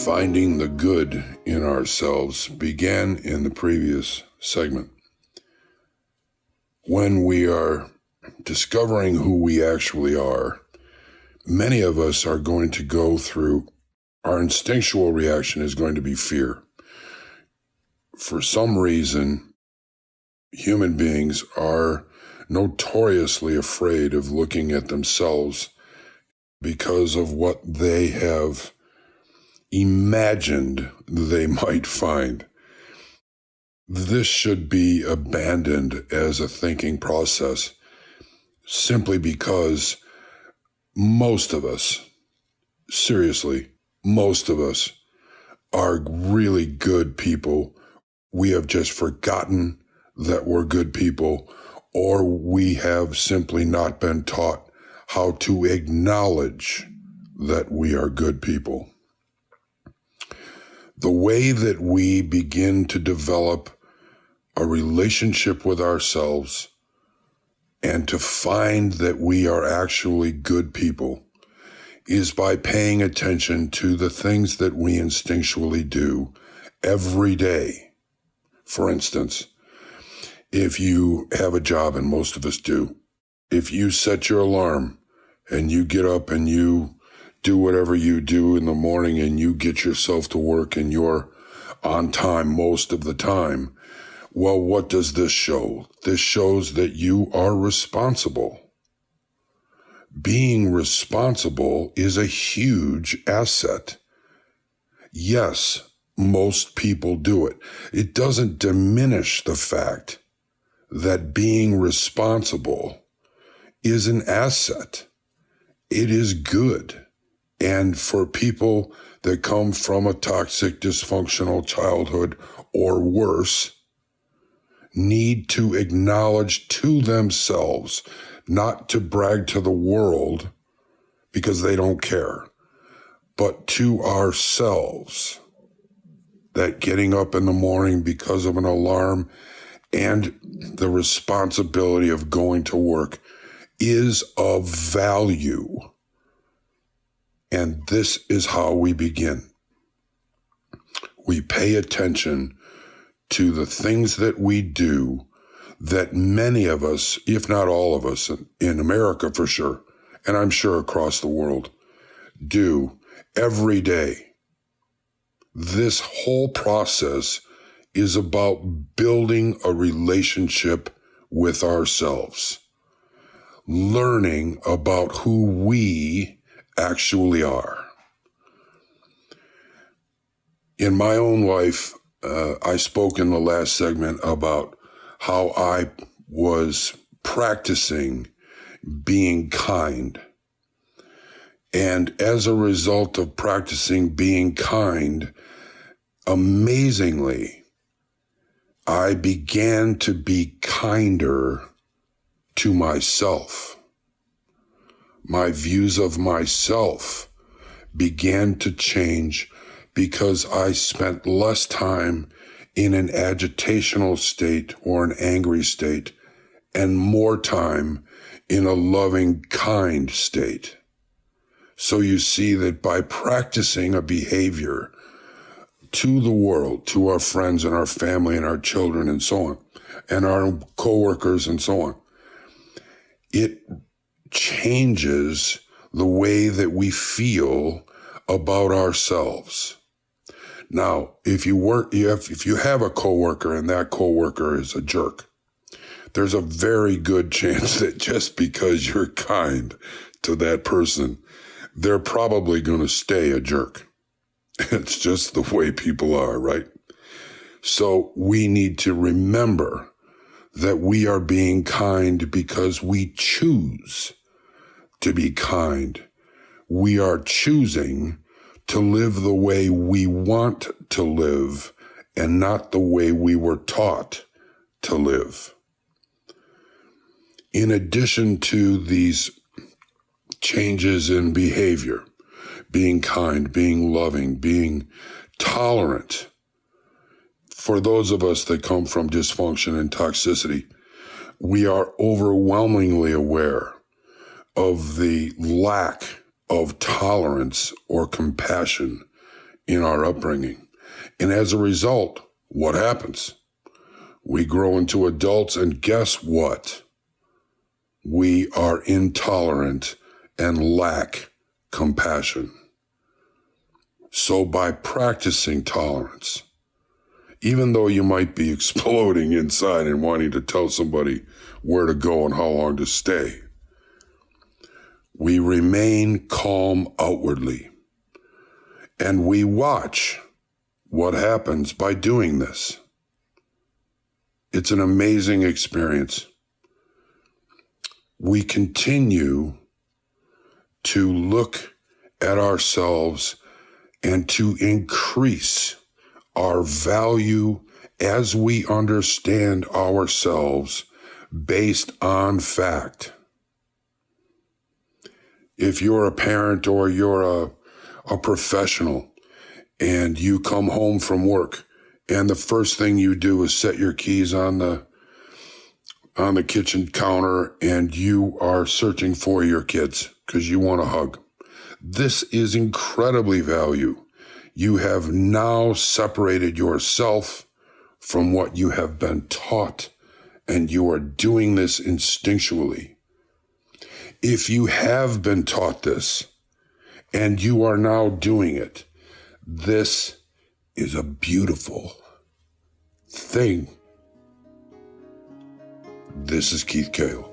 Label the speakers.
Speaker 1: Finding the good in ourselves began in the previous segment. When we are discovering who we actually are, many of us are going to go through, our instinctual reaction is going to be fear. For some reason, human beings are notoriously afraid of looking at themselves because of what they have imagined they might find. This should be abandoned as a thinking process simply because most of us, seriously, most of us are really good people. We have just forgotten that we're good people, or we have simply not been taught how to acknowledge that we are good people. The way that we begin to develop a relationship with ourselves and to find that we are actually good people is by paying attention to the things that we instinctually do every day. For instance, if you have a job, and most of us do, if you set your alarm and you get up and you do whatever you do in the morning and you get yourself to work and you're on time most of the time, well, what does this show? This shows that you are responsible. Being responsible is a huge asset. Yes, most people do it. It doesn't diminish the fact that being responsible is an asset. It is good. And for people that come from a toxic, dysfunctional childhood or worse, need to acknowledge to themselves, not to brag to the world because they don't care, but to ourselves, that getting up in the morning because of an alarm and the responsibility of going to work is of value. And this is how we begin. We pay attention to the things that we do that many of us, if not all of us, in America for sure, and I'm sure across the world, do every day. This whole process is about building a relationship with ourselves, learning about who we actually are. In my own life, I spoke in the last segment about how I was practicing being kind. And as a result of practicing being kind, amazingly, I began to be kinder to myself. My views of myself began to change because I spent less time in an agitational state or an angry state and more time in a loving, kind state. So you see that by practicing a behavior to the world, to our friends and our family and our children and so on, and our coworkers and so on, it changes the way that we feel about ourselves. Now, if you have a coworker and that coworker is a jerk, there's a very good chance that just because you're kind to that person, they're probably going to stay a jerk. It's just the way people are, right? So we need to remember that we are being kind because we choose to be kind. We are choosing to live the way we want to live and not the way we were taught to live. In addition to these changes in behavior, being kind, being loving, being tolerant, for those of us that come from dysfunction and toxicity, we are overwhelmingly aware of the lack of tolerance or compassion in our upbringing. And as a result, what happens? We grow into adults, and guess what? We are intolerant and lack compassion. So by practicing tolerance, even though you might be exploding inside and wanting to tell somebody where to go and how long to stay, we remain calm outwardly. And we watch what happens by doing this. It's an amazing experience. We continue to look at ourselves and to increase our value as we understand ourselves based on fact. If you're a parent or you're a professional and you come home from work and the first thing you do is set your keys on the kitchen counter and you are searching for your kids because you want a hug. This is incredibly value. You have now separated yourself from what you have been taught, and you are doing this instinctually. If you have been taught this and you are now doing it, this is a beautiful thing. This is Keith Kayle.